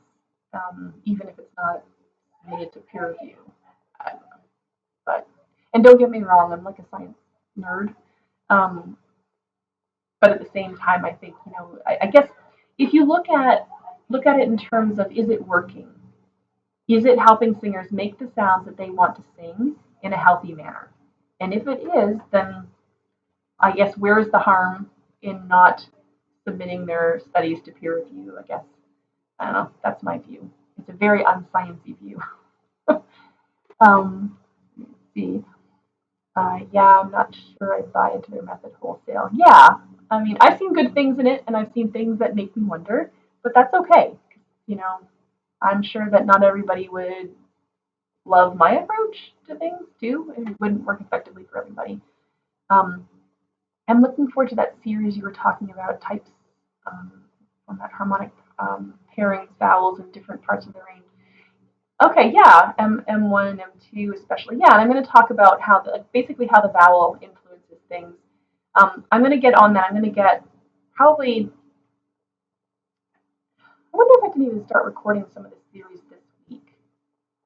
even if it's not made to peer review. I don't know. But and don't get me wrong, I'm like a science nerd. Um, but at the same time, I think I guess if you look at it in terms of is it working? Is it helping singers make the sounds that they want to sing in a healthy manner? And if it is, then I guess where is the harm in not submitting their studies to peer review? I guess I don't know. That's my view. It's a very unsciency view. Let's see. Yeah, I'm not sure I buy into their method wholesale. Yeah, I mean, I've seen good things in it, and I've seen things that make me wonder, but that's okay. You know, I'm sure that not everybody would love my approach to things too, and it wouldn't work effectively for everybody. Um, I'm looking forward to that series you were talking about, types um, on that harmonic pairings, vowels, in different parts of the range. Okay, yeah, M1 and M2 especially. Yeah, and I'm going to talk about how basically how the vowel influences things. I'm going to get on that. I'm going to get probably. I wonder if I can even start recording some of the series this week.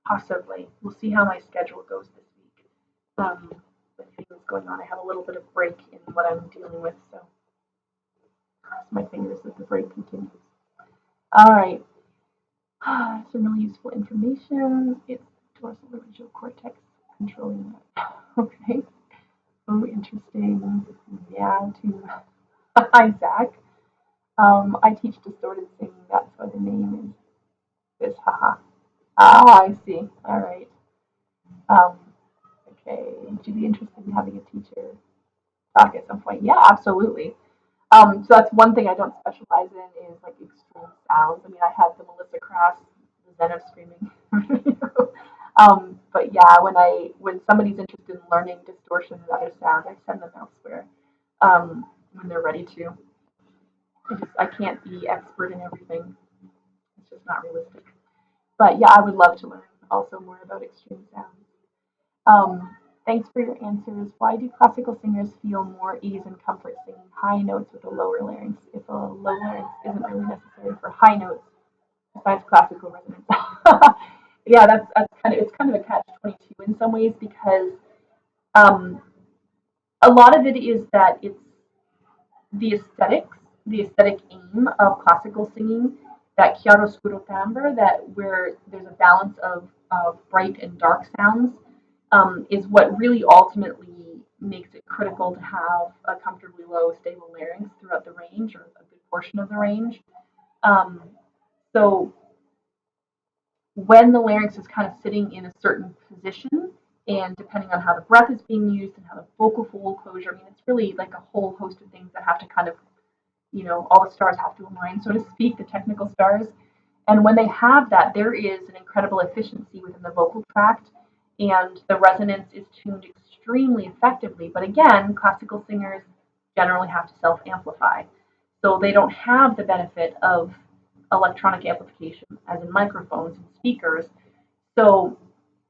Possibly. We'll see how my schedule goes this week. With things going on, I have a little bit of break in what I'm dealing with, so cross my fingers that the break continues. All right. Some really useful information. It's dorsal visual cortex controlling that. Okay. Oh, interesting. Yeah, to Isaac. I teach distorted singing. That's why the name is this. Haha. Ah, I see. All right. Um, okay. Would you be interested in having a teacher talk at some point? Yeah, absolutely. So that's one thing I don't specialize in is like extreme sounds. I mean, I have the Melissa Cross, the Zen of screaming. But yeah, when somebody's interested in learning distortion and other sounds, I send them elsewhere when they're ready to. I can't be expert in everything. It's just not realistic. But yeah, I would love to learn also more about extreme sounds. Thanks for your answers. Why do classical singers feel more ease and comfort singing high notes with a lower larynx if a low larynx isn't really necessary for high notes besides classical resonance? Yeah, that's kind of a catch-22 in some ways because um, a lot of it is that it's the aesthetics, the aesthetic aim of classical singing, that chiaroscuro timbre, that where there's a balance of bright and dark sounds, is what really ultimately makes it critical to have a comfortably low, stable larynx throughout the range, or a good portion of the range. Um, so when the larynx is kind of sitting in a certain position, and depending on how the breath is being used and how the vocal fold closure, I mean, it's really like a whole host of things that have to kind of, all the stars have to align, so to speak, the technical stars. And when they have that, there is an incredible efficiency within the vocal tract, and the resonance is tuned extremely effectively. But again, classical singers generally have to self amplify. So they don't have the benefit of electronic amplification, as in microphones and speakers. So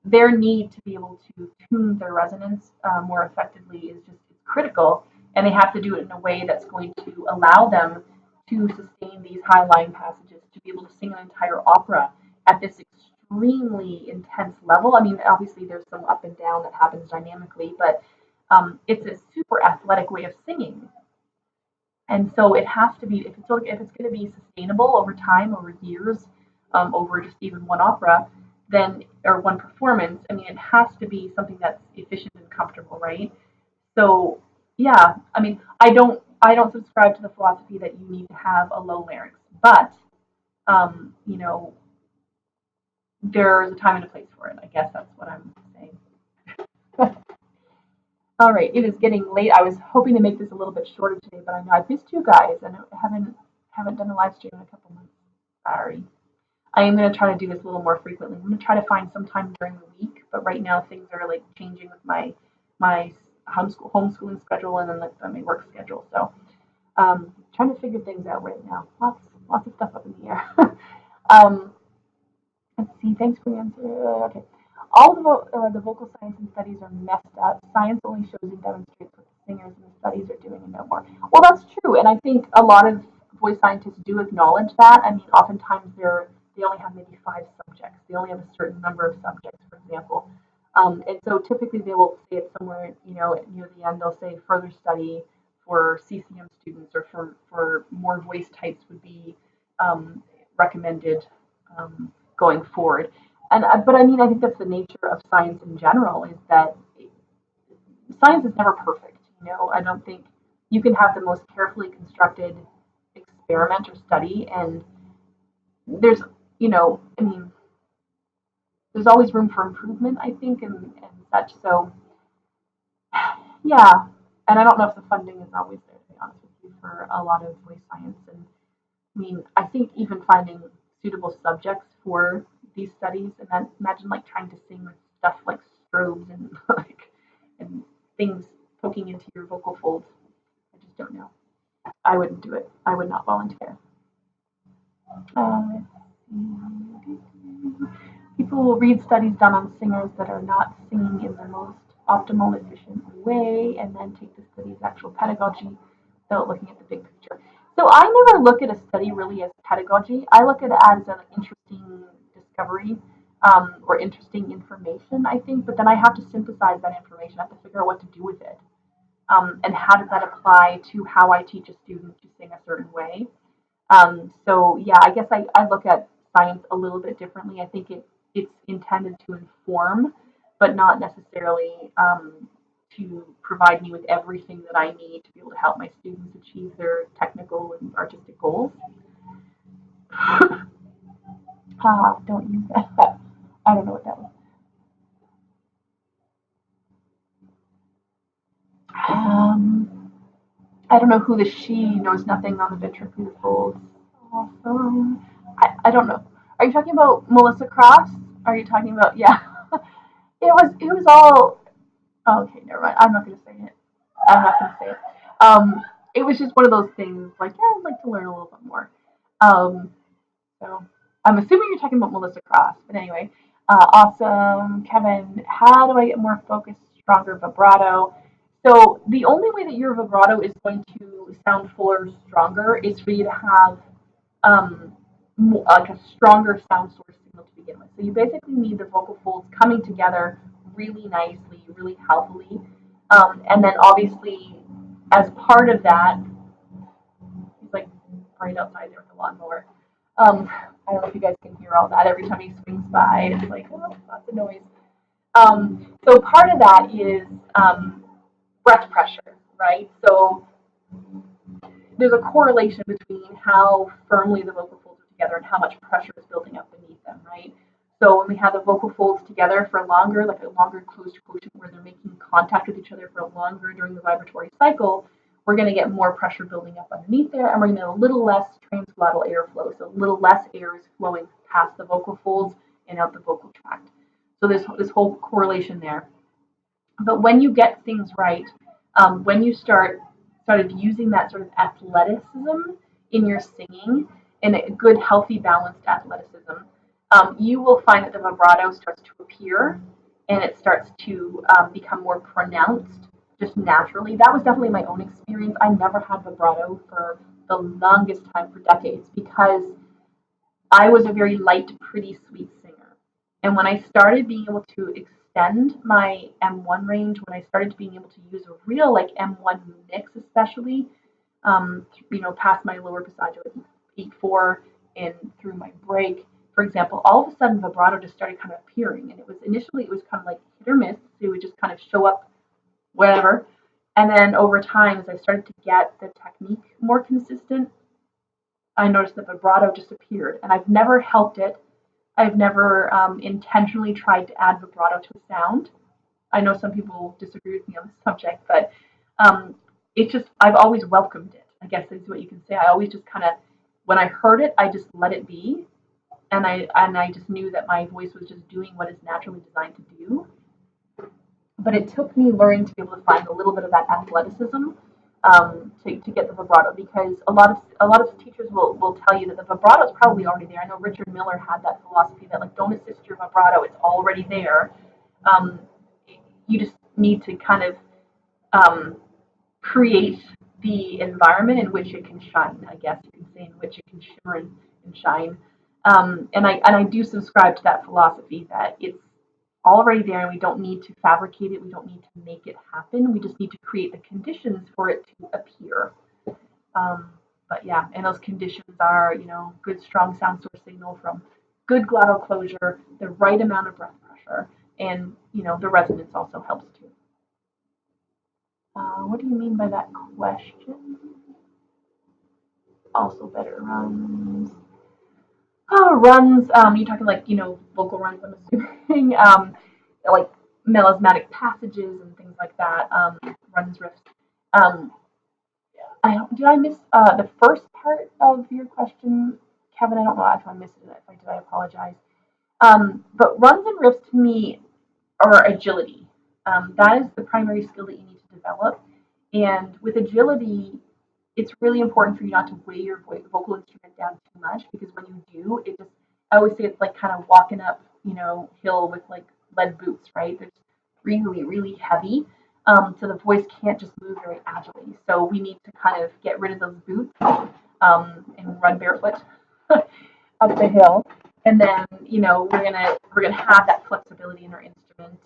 their need to be able to tune their resonance more effectively is just it's critical, and they have to do it in a way that's going to allow them to sustain these high line passages, to be able to sing an entire opera at this extremely intense level. I mean, obviously there's some up and down that happens dynamically, but it's a super athletic way of singing. And so it has to be, if it's going to be sustainable over time, over years, over just even one opera, then, or one performance. I mean, it has to be something that's efficient and comfortable, right? So yeah, I mean, I don't subscribe to the philosophy that you need to have a low larynx, but um, you know, there's a time and a place for it. I guess that's what I'm saying. All right, it is getting late. I was hoping to make this a little bit shorter today, but I know I've missed you guys, and I haven't done a live stream in a couple months. Sorry. I am going to try to do this a little more frequently. I'm going to try to find some time during the week, but right now things are like changing with my homeschooling schedule, and then like my work schedule. So trying to figure things out right now. Lots of stuff up in the air. um, let's see. Thanks for the answer. Okay. All the vocal science and studies are messed up. Science only shows and demonstrates what the singers and the studies are doing and no more. Well, that's true, and I think a lot of voice scientists do acknowledge that. I mean, oftentimes they only have maybe 5 subjects. They only have a certain number of subjects, for example. And so typically they will say it somewhere, near the end, they'll say further study for CCM students, or for more voice types would be recommended going forward. And but I mean, I think that's the nature of science in general, is that science is never perfect. I don't think you can have the most carefully constructed experiment or study, and there's, I mean, there's always room for improvement, I think, and such. So yeah, and I don't know if the funding is always there, to be honest with you, for a lot of voice science. And I mean, I think even finding suitable subjects for these studies, and then imagine like trying to sing with stuff like strobes and like and things poking into your vocal folds. I just don't know. I wouldn't do it. I would not volunteer. Uh, People will read studies done on singers that are not singing in the most optimal, efficient way, and then take the study's actual pedagogy without looking at the big picture. So I never look at a study really as pedagogy. I look at it as an interesting discovery, or interesting information, I think, but then I have to synthesize that information. I have to figure out what to do with it. And how does that apply to how I teach a student to sing a certain way. So yeah, I guess I look at science a little bit differently. I think it's intended to inform, but not necessarily to provide me with everything that I need to be able to help my students achieve their technical and artistic goals. Don't use that. I don't know what that was. Um, I don't know who the she knows nothing on the ventricular. Awesome. I don't know. Are you talking about Melissa Cross? Are you talking about, yeah? It was all, oh, okay, never mind. I'm not gonna say it. I'm not gonna say it. It was just one of those things like, yeah, I'd like to learn a little bit more. Um, so I'm assuming you're talking about Melissa Cross, but anyway, awesome, Kevin. How do I get more focused, stronger vibrato? So the only way that your vibrato is going to sound fuller, stronger, is for you to have um, like a stronger sound source signal to begin with. So you basically need the vocal folds coming together really nicely, really healthily, and then obviously as part of that, right outside there with a lawnmower. Um, I don't know if you guys can hear all that. Every time he swings by, it's like, oh, lots of noise. So part of that is breath pressure, right? So there's a correlation between how firmly the vocal folds are together and how much pressure is building up beneath them, right? So when we have the vocal folds together for longer, like a longer closed quotient where they're making contact with each other for longer during the vibratory cycle, we're going to get more pressure building up underneath there, and we're going to have a little less transglottal airflow, so a little less air is flowing past the vocal folds and out the vocal tract. So there's this whole correlation there. But when you get things right, when you started using that sort of athleticism in your singing, and a good, healthy, balanced athleticism, you will find that the vibrato starts to appear, and it starts to become more pronounced just naturally. That was definitely my own experience. I never had vibrato for the longest time, for decades, because I was a very light, pretty, sweet singer. And when I started being able to extend my M1 range, when I started being able to use a real like M1 mix, especially, past my lower passaggio at E4 and through my break, for example, all of a sudden vibrato just started kind of appearing. And it was kind of like hit or miss. So it would just kind of show up wherever. And then over time, as I started to get the technique more consistent, I noticed that vibrato just appeared, and I've never helped it. I've never intentionally tried to add vibrato to a sound. I know some people disagree with me on this subject, but it's just I've always welcomed it. I guess is what you can say. I always just kind of, when I heard it, I just let it be, and I just knew that my voice was just doing what it's naturally designed to do. But it took me learning to be able to find a little bit of that athleticism to get the vibrato, because a lot of teachers will tell you that the vibrato is probably already there. I know Richard Miller had that philosophy that like don't assist your vibrato, it's already there. Um, you just need to kind of create the environment in which it can shine. I guess you can say in which it can shimmer and shine. And I do subscribe to that philosophy that it's already there and we don't need to fabricate it. We don't need to make it happen. We just need to create the conditions for it to appear. Um, but yeah, and those conditions are, good strong sound source signal from good glottal closure, the right amount of breath pressure, and the resonance also helps too. What do you mean by that question? Also better runs. Oh, runs. You're talking like vocal runs. I'm assuming like melismatic passages and things like that. Runs, riffs. Um, did I miss the first part of your question, Kevin? I don't know if I missed it. If I did, I apologize. But runs and riffs to me are agility. That is the primary skill that you need to develop. And with agility, it's really important for you not to weigh your vocal instrument down too much, because when you do, I always say it's like kind of walking up, hill with like lead boots, right? They're really, really heavy. So the voice can't just move very agilely. So we need to kind of get rid of those boots and run barefoot up the hill. And then, we're gonna have that flexibility in our instrument.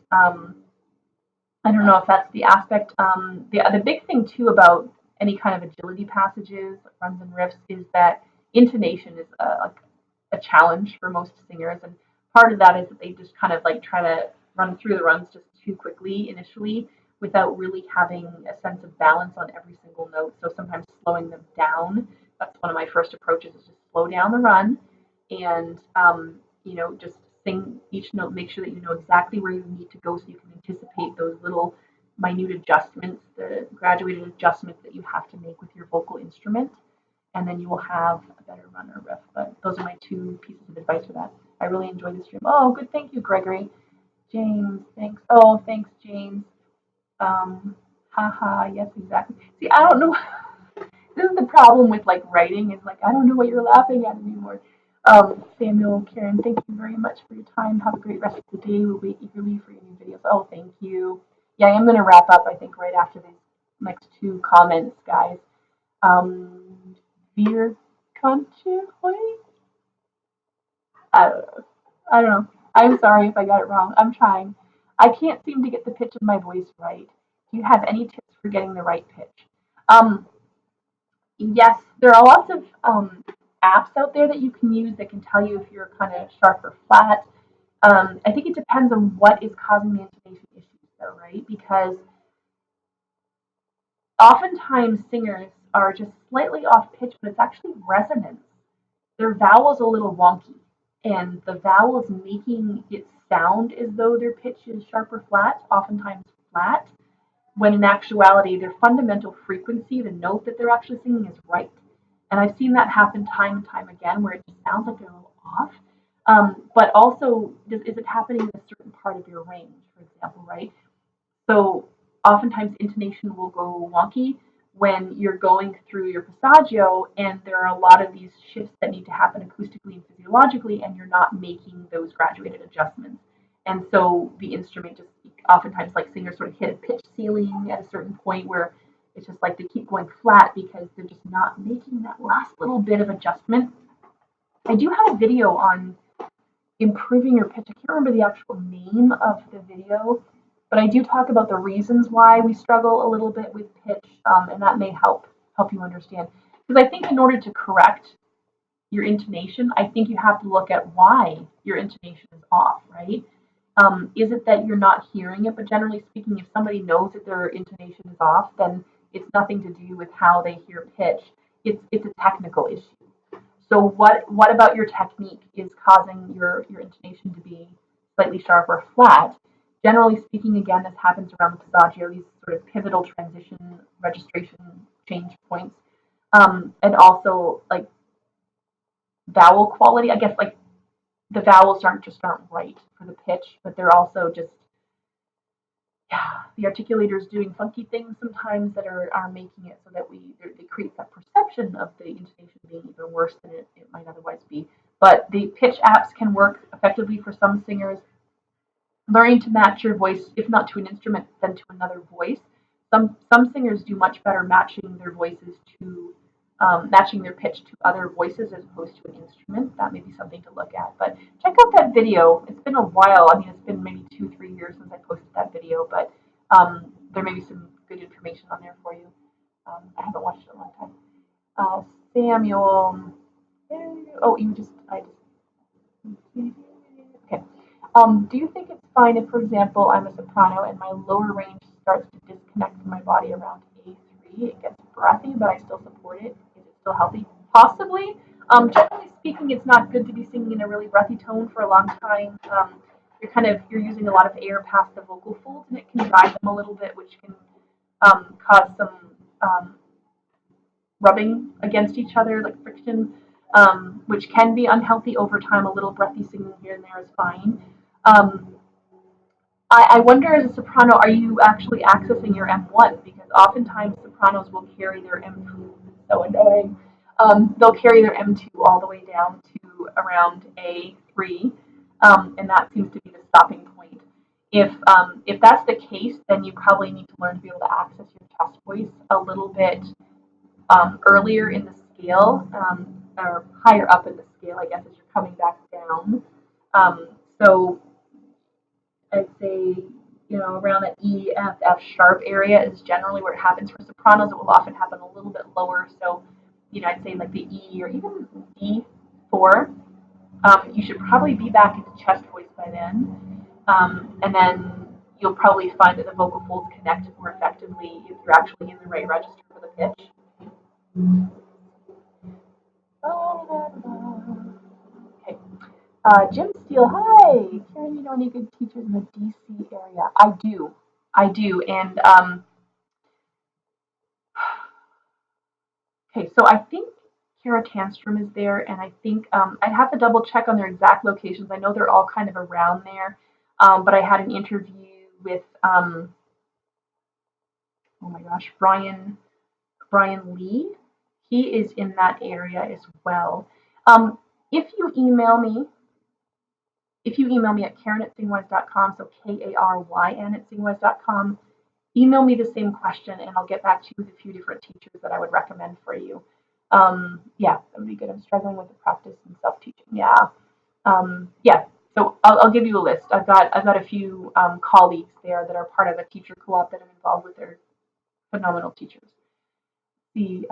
I don't know if that's the aspect. The big thing too about any kind of agility passages, like runs and riffs, is that intonation is a challenge for most singers, and part of that is that they just kind of like try to run through the runs just too quickly initially, without really having a sense of balance on every single note. So sometimes slowing them down. That's one of my first approaches, is just slow down the run, and just sing each note, make sure that you know exactly where you need to go, so you can anticipate those little minute adjustments, the graduated adjustments that you have to make with your vocal instrument, and then you will have a better run or riff. But those are my two pieces of advice for that. I really enjoyed the stream. Oh, good. Thank you, Gregory. James, thanks. Oh, thanks, James. Haha, yes, exactly. See, I don't know. This is the problem with like writing, is like I don't know what you're laughing at anymore. Samuel, Karen, thank you very much for your time. Have a great rest of the day. We'll wait eagerly for your new videos. Oh, thank you. Yeah, I'm gonna wrap up, I think, right after these next two comments, guys. Beer country? I don't know. I don't know. I'm sorry if I got it wrong. I'm trying. I can't seem to get the pitch of my voice right. Do you have any tips for getting the right pitch? Um, Yes, there are lots of apps out there that you can use that can tell you if you're kind of sharp or flat. I think it depends on what is causing the intonation issues, though, right? Because oftentimes singers are just slightly off pitch, but it's actually resonance. Their vowels a little wonky, and the vowels making it sound as though their pitch is sharp or flat, oftentimes flat, when in actuality their fundamental frequency, the note that they're actually singing, is right. And I've seen that happen time and time again where it just sounds like they're a little off. But also, is it happening in a certain part of your range, for example, right? So oftentimes intonation will go wonky when you're going through your passaggio, and there are a lot of these shifts that need to happen acoustically and physiologically, and you're not making those graduated adjustments. And so the instrument just oftentimes, like singers, sort of hit a pitch ceiling at a certain point where it's just like they keep going flat because they're just not making that last little bit of adjustment. I do have a video on improving your pitch. I can't remember the actual name of the video, but I do talk about the reasons why we struggle a little bit with pitch, and that may help you understand. Because I think in order to correct your intonation, I think you have to look at why your intonation is off, right? Is it that you're not hearing it? But generally speaking, if somebody knows that their intonation is off, then it's nothing to do with how they hear pitch. It's a technical issue. So what about your technique is causing your intonation to be slightly sharp or flat? Generally speaking, again, this happens around the passaggio, these sort of pivotal transition registration change points, and also like vowel quality. I guess like the vowels aren't right for the pitch, but they're also just, yeah, the articulator's doing funky things sometimes that are making it so that they create that perception of the intonation being even worse than it might otherwise be. But the pitch apps can work effectively for some singers. Learning to match your voice, if not to an instrument, then to another voice. Some singers do much better matching their voices to matching their pitch to other voices as opposed to an instrument. That may be something to look at. But check out that video. It's been a while. I mean, it's been maybe 2, 3 years since I posted that video, but there may be some good information on there for you. I haven't watched it in a long time. Samuel. Oh, I just. Okay. Do you think it's fine if, for example, I'm a soprano and my lower range starts to disconnect from my body around A3? It gets breathy, but I still support it. Is it still healthy? Possibly. Generally speaking, it's not good to be singing in a really breathy tone for a long time. You're using a lot of air past the vocal folds, and it can dry them a little bit, which can cause some um, rubbing against each other, like friction, which can be unhealthy over time. A little breathy singing here and there is fine. Um, I wonder, as a soprano, are you actually accessing your M1? Because oftentimes sopranos will carry their M2, so annoying. They'll carry their M2 all the way down to around A3, and that seems to be the stopping point. If that's the case, then you probably need to learn to be able to access your chest voice a little bit earlier in the scale, or higher up in the scale, I guess, as you're coming back down. So I'd say, around that E, F, F sharp area is generally where it happens. For sopranos, it will often happen a little bit lower. So, I'd say like the E or even D4. You should probably be back into chest voice by then. And then you'll probably find that the vocal folds connect more effectively if you're actually in the right register for the pitch. Okay. Jim Steele, hi. Karyn, you know any good teachers in the DC area? I do. And okay, so I think Kara Tanstrom is there, and I think I'd have to double check on their exact locations. I know they're all kind of around there, but I had an interview with oh my gosh, Brian Lee. He is in that area as well. Um, if you email me, at karyn@singwise.com, so KARYN@singwise.com, email me the same question and I'll get back to you with a few different teachers that I would recommend for you. Yeah, that would be good. I'm struggling with the practice and self-teaching. Yeah. Yeah. So I'll give you a list. I've got a few colleagues there that are part of a teacher co-op that I'm involved with. They're phenomenal teachers. The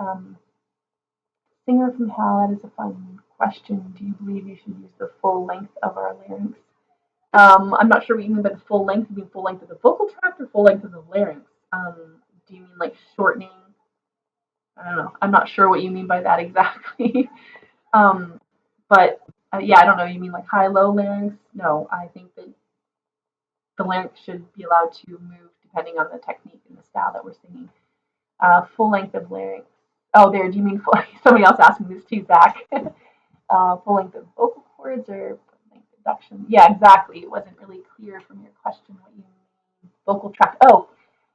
Singer from Hell, that is a fun question. Do you believe you should use the full length of our larynx? I'm not sure what you mean by the full length. You mean full length of the vocal tract or full length of the larynx? Do you mean like shortening? I don't know. I'm not sure what you mean by that exactly. um, but yeah, I don't know. You mean like high-low larynx? No, I think that the larynx should be allowed to move depending on the technique and the style that we're singing. Full length of larynx. Oh, there. Do you mean full? Somebody else asked me this too, Zach. Full length of vocal cords or full length induction? Yeah, exactly. It wasn't really clear from your question what you mean. Vocal tract. Oh,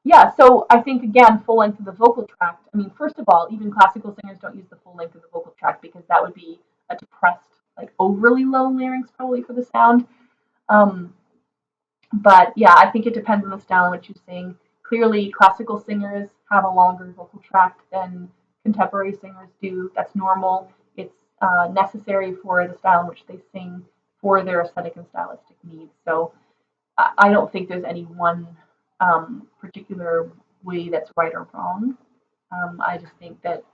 yeah. So I think again, full length of the vocal tract. I mean, first of all, even classical singers don't use the full length of the vocal tract because that would be a depressed, like overly low larynx probably for the sound. Um, but yeah, I think it depends on the style in which you sing. Clearly, classical singers have a longer vocal tract than contemporary singers do. That's normal. It's necessary for the style in which they sing for their aesthetic and stylistic needs. So I don't think there's any one particular way that's right or wrong. I just think that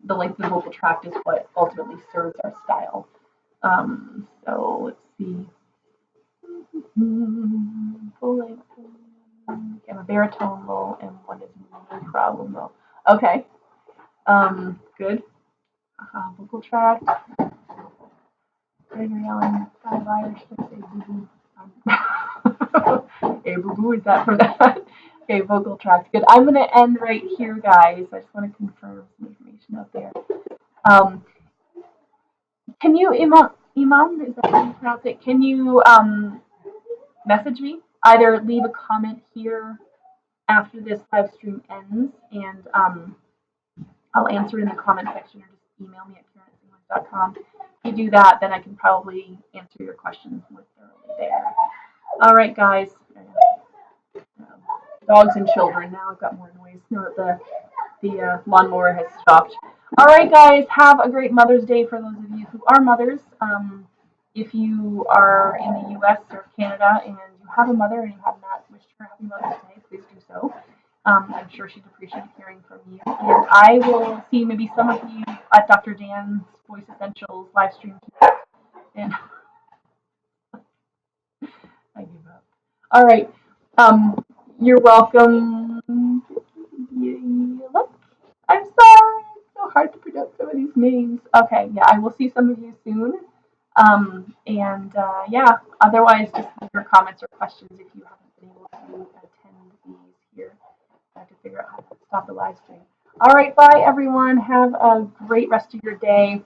the length of the vocal tract is what ultimately serves our style. So let's see. Full length. Okay, I'm a baritone low and one is no problem low. Okay. Good. Vocal tract. Gregory Allen, 5 Irish, 6 A boo boo. A boo boo, is that for that? Okay, vocal tract. Good. I'm gonna end right here, guys. I just want to confirm some information out there. Um, can you Imam, is that how you pronounce it? Can you message me? Either leave a comment here after this live stream ends, and I'll answer it in the comment section, or just email me at karyn@singwins.com. If you do that, then I can probably answer your questions more thoroughly there. All right, guys. Dogs and children. Now I've got more noise. Now that the lawnmower has stopped. All right, guys. Have a great Mother's Day for those of you who are mothers. If you are in the U.S. or Canada and you have a mother and you have not wished her Happy Mother's Day, please do so. I'm sure she'd appreciate hearing from you. And I will see maybe some of you at Dr. Dan's Voice Essentials live stream tonight. And I give up. All right. You're welcome. Look, I'm sorry. It's so hard to pronounce some of these names. Okay, yeah, I will see some of you soon. Yeah, otherwise, just leave your comments or questions if you haven't been able to attend these here. I have to figure out how to stop the live stream. All right, bye everyone. Have a great rest of your day.